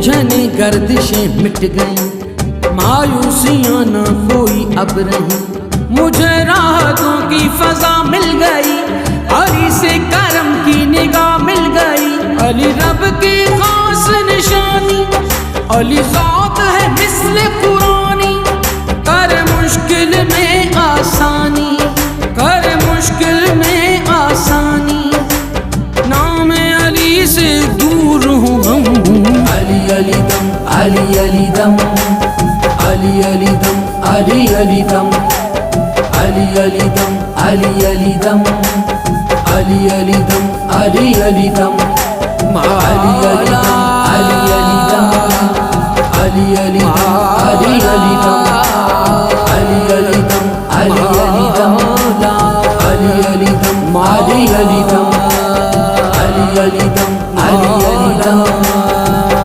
الجھنے گردشیں مٹ گئیں، مایوسیاں نہ کوئی اب رہیں، مجھے راحتوں کی فضا مل گئی، علی سے کرم کی نگاہ مل گئی۔ علی رب کی خاص نشانی، علی ذات ہے مثل قرآنی، کر مشکل میں آسانی، کر مشکل میں آسانی، نام علی سے دور ہوں ہم۔ علی علی دم، علی علی دم، علی علی دم، علی علی دم، علی علی دم، علی علی دم، علی علی دم، علی علی دم، علی علی دم۔